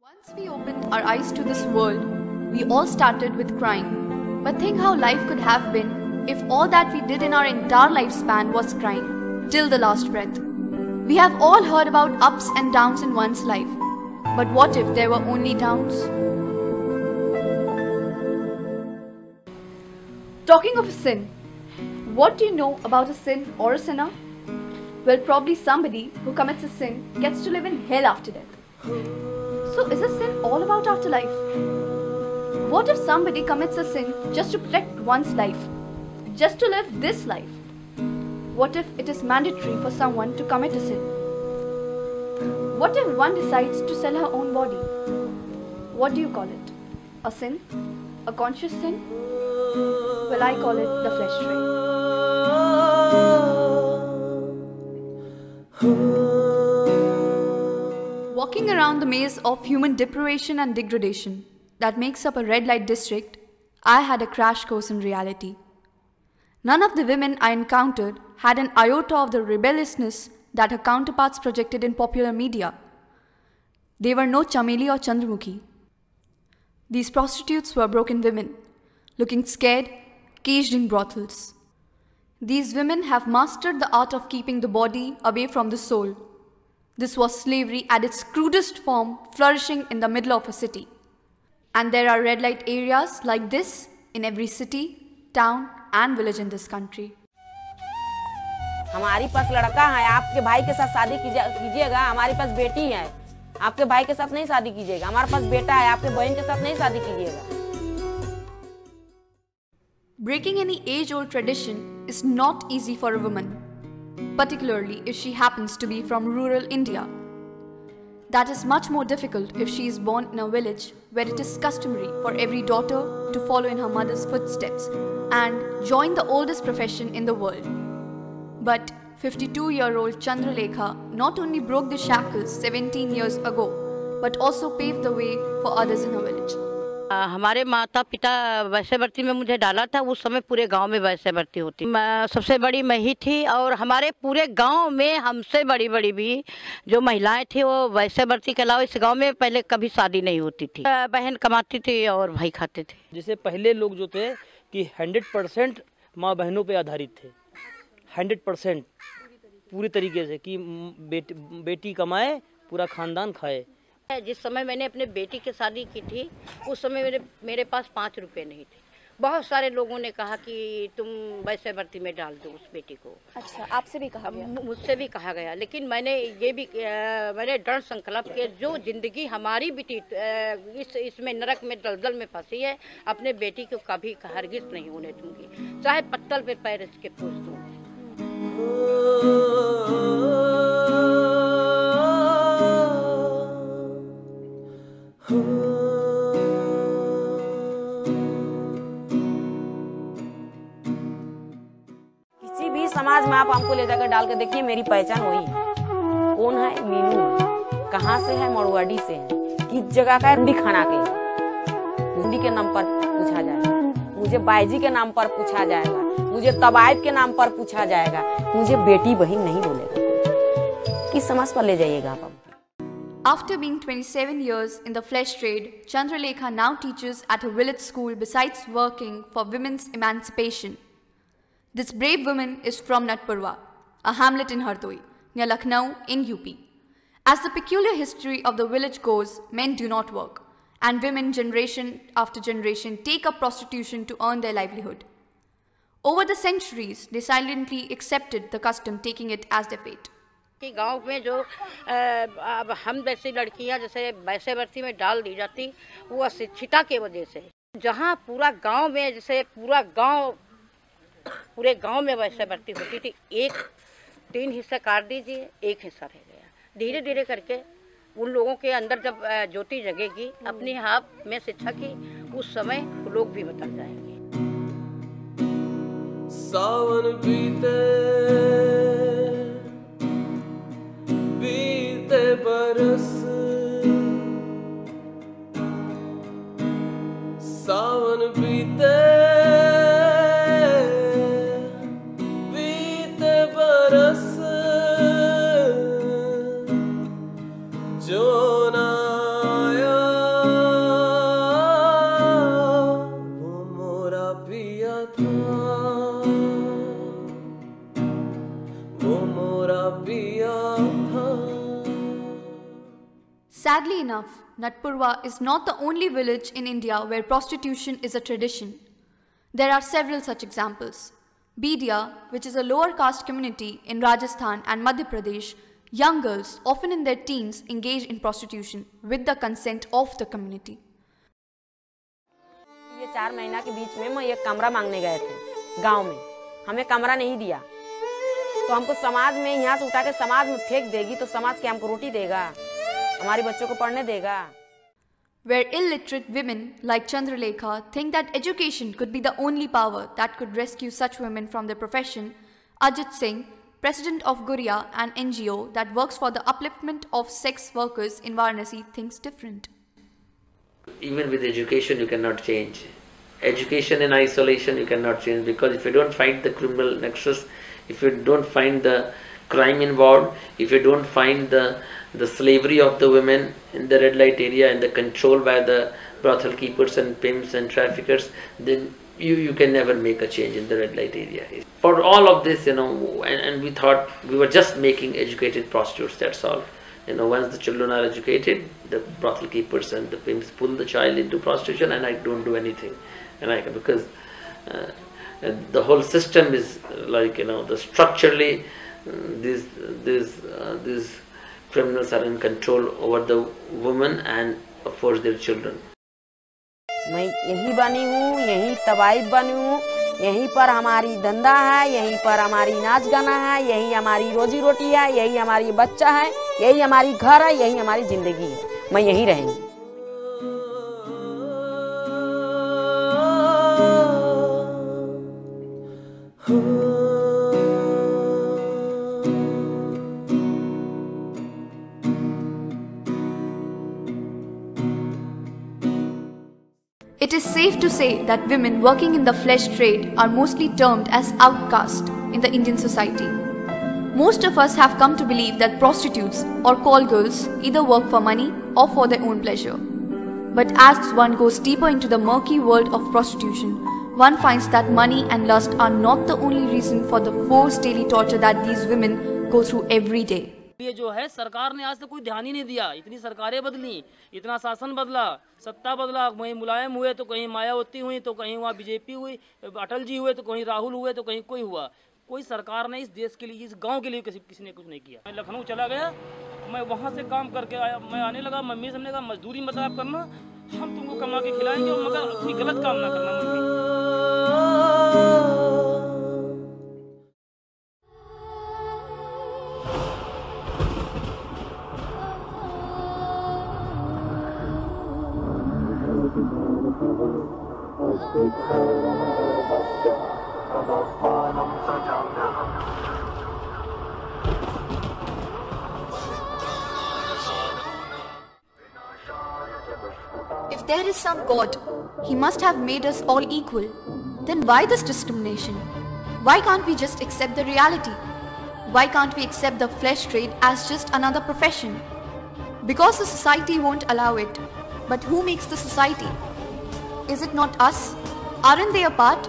Once we opened our eyes to this world, we all started with crying. But think how life could have been if all that we did in our entire lifespan was crying, till the last breath. We have all heard about ups and downs in one's life. But what if there were only downs? Talking of a sin, what do you know about a sin or a sinner? Well, probably somebody who commits a sin gets to live in hell after death. So is a sin all about afterlife? What if somebody commits a sin just to protect one's life? Just to live this life? What if it is mandatory for someone to commit a sin? What if one decides to sell her own body? What do you call it? A sin? A conscious sin? Well, I call it the flesh trade. Walking around the maze of human deprivation and degradation that makes up a red light district, I had a crash course in reality. None of the women I encountered had an iota of the rebelliousness that her counterparts projected in popular media. They were no Chameli or Chandramukhi. These prostitutes were broken women, looking scared, caged in brothels. These women have mastered the art of keeping the body away from the soul. This was slavery at its crudest form, flourishing in the middle of a city. And there are red light areas like this in every city, town and village in this country. हमारे पास लड़का है, आपके भाई के साथ शादी कीजिएगा। हमारे पास बेटी है, आपके भाई के साथ नहीं शादी कीजिएगा। हमारे पास बेटा है, आपके बहन के साथ नहीं शादी कीजिएगा। Breaking any age-old tradition is not easy for a woman, particularly if she happens to be from rural India. That is much more difficult if she is born in a village where it is customary for every daughter to follow in her mother's footsteps and join the oldest profession in the world. But 52-year-old Chandralekha not only broke the shackles 17 years ago, but also paved the way for others in her village. हमारे माता पिता वैसे भर्ती में मुझे डाला था, उस समय पूरे गांव में वैसे भर्ती होती। सबसे बड़ी मैं ही थी और हमारे पूरे गांव में हमसे बड़ी बड़ी भी जो महिलाएं थी वो वैसे भर्ती के अलावा इस गांव में पहले कभी शादी नहीं होती थी। बहन कमाती थी और भाई खाते थे। जैसे पहले लोग जो थे कि 100% माँ बहनों पे आधारित थे, 100% पूरी तरीके से कि बेटी कमाए पूरा खानदान खाए। जिस समय मैंने अपने बेटी की शादी की थी उस समय मेरे पास 5 रुपए नहीं थे। बहुत सारे लोगों ने कहा कि तुम वैसे भर्ती में डाल दो उस बेटी को। अच्छा, आपसे भी कहा गया? मुझसे भी कहा गया, लेकिन मैंने ये भी मैंने दृढ़ संकल्प किया जो जिंदगी हमारी बेटी इसमें नरक में दलदल में फंसी है, अपने बेटी को कभी हरगिज नहीं होने दूंगी, चाहे पत्तल पे पैर इसके पूछ दूँ। किसी भी समाज में आप हमको ले जाकर डाल के देखिए, मेरी पहचान वही है। कौन है? मीनू है। कहाँ से है? मड़वाड़ी से है। किस जगह का है? रूडी खाना के। रूडी के नाम पर पूछा जाएगा, मुझे बाईजी के नाम पर पूछा जाएगा, मुझे तबाइब के नाम पर पूछा जाएगा, मुझे बेटी बहन नहीं बोलेगा। किस समाज पर ले जाइएगा आप? After being 27 years in the flesh trade, Chandralekha now teaches at a village school besides working for women's emancipation. This brave woman is from Natpurwa, a hamlet in Hardoi, near Lucknow in UP. As the peculiar history of the village goes, men do not work, and women generation after generation take up prostitution to earn their livelihood. Over the centuries, they silently accepted the custom, taking it as their fate. कि गांव में जो अब हम जैसी लड़कियां जैसे वैसे भर्ती में डाल दी जाती, वो अशिक्षिता के वजह से। जहां पूरा गांव में जैसे पूरे गांव में वैसे भर्ती होती थी, 3 हिस्सा काट दीजिए, 1 हिस्सा रह गया। धीरे धीरे करके उन लोगों के अंदर जब ज्योति जगेगी अपने आप में शिक्षा की, उस समय लोग भी बदल जाएंगे। सावन बीते बरस, सावन बीते बरस, जो ना आया Sadly enough, Natpurwa is not the only village in India where prostitution is a tradition. There are several such examples. Bidia, which is a lower caste community in Rajasthan and Madhya Pradesh, young girls, often in their teens, engage in prostitution with the consent of the community. ये 4 महीना के बीच में मैं एक कमरा मांगने गए थे गांव में, हमें कमरा नहीं दिया तो हमको समाज में यहाँ से उठा के समाज में फेंक देगी तो समाज क्या हमको रोटी देगा, हमारे बच्चों को पढ़ने देगा। Where illiterate women like Chandralekha think that education could be the only power that could rescue such women from their profession, Ajit Singh, president of Guriya, an NGO that works for the upliftment of sex workers in Varanasi, thinks different. Even with education you cannot change. Education in isolation you cannot change, because if you don't find the criminal nexus, if you don't find the crime involved, if you don't find the slavery of the women in the red light area and the control by the brothel keepers and pimps and traffickers, then you can never make a change in the red light area. For all of this, and we thought we were just making educated prostitutes, that's all. Once the children are educated, the brothel keepers and the pimps pull the child into prostitution, and I don't do anything. Because the whole system is like, the structurally these criminals are in control over the women and of course their children. मैं यही बनी हूँ, यही तबाइब बनी हूँ, यहीं पर हमारी धंधा है, यहीं पर हमारी नाच गाना है, यही हमारी रोजी रोटी है, यही हमारी बच्चा है, यही हमारी घर है, यही हमारी जिंदगी है। मैं यहीं रहूँगी। It is safe to say that women working in the flesh trade are mostly termed as outcaste in the Indian society. Most of us have come to believe that prostitutes or call girls either work for money or for their own pleasure. But as one goes deeper into the murky world of prostitution, one finds that money and lust are not the only reason for the forced daily torture that these women go through every day. ये जो है सरकार ने आज तक कोई ध्यान ही नहीं दिया। इतनी सरकारें बदली, इतना शासन बदला, सत्ता बदला, कहीं मुलायम हुए तो कहीं मायावती हुई तो कहीं वहाँ बीजेपी हुई, अटल जी हुए तो कहीं राहुल हुए तो कहीं कोई हुआ। कोई सरकार ने इस देश के लिए, इस गांव के लिए किसी ने कुछ नहीं किया। मैं लखनऊ चला गया, मैं वहाँ से काम करके आया, मैं आने लगा, मम्मी से हमने कहा मजदूरी मत आप करना, हम तुमको कमा के खिलाएंगे, मगर कोई गलत काम ना करना mummy. If there is some God, He must have made us all equal. Then why this discrimination? Why can't we just accept the reality? Why can't we accept the flesh trade as just another profession? Because the society won't allow it. But who makes the society? Is it not us? Aren't they a part?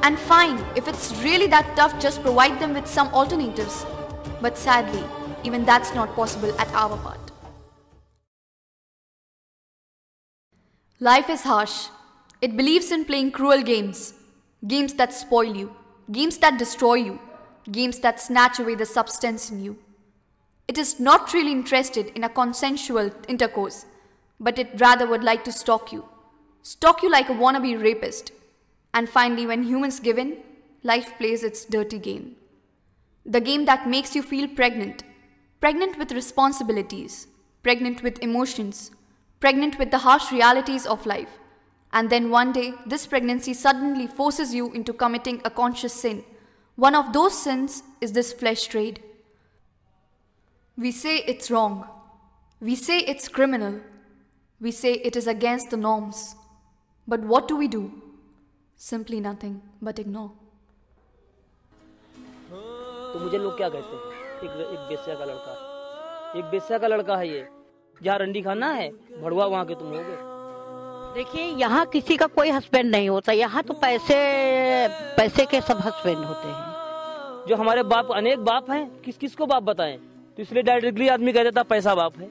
And fine, if it's really that tough, just provide them with some alternatives. But sadly, even that's not possible at our part. Life is harsh. It believes in playing cruel games. Games that spoil you. Games that destroy you. Games that snatch away the substance in you. It is not really interested in a consensual intercourse, but it rather would like to stalk you. Stalk you like a wannabe rapist. And finally, when humans give in, life plays its dirty game. The game that makes you feel pregnant. Pregnant with responsibilities. Pregnant with emotions. Pregnant with the harsh realities of life. And then one day, this pregnancy suddenly forces you into committing a conscious sin. One of those sins is this flesh trade. We say it's wrong. We say it's criminal. We say it is against the norms. But what do? Simply nothing but ignore. तो मुझे लोग क्या कहते हैं? एक बेस्या का लड़का है। एक बेस्या का लड़का है ये। जहाँ रंडी खाना है, भड़ुआ वहाँ के तुम होगे। देखिए, यहाँ किसी का कोई हस्बैंड नहीं होता। यहाँ तो पैसे के सब हस्बैंड होते हैं। जो हमारे बाप, अनेक बाप हैं, किस किस को बाप बताएं? तो इसलिए डायरेक्टली आदमी कह देता पैसा बाप है।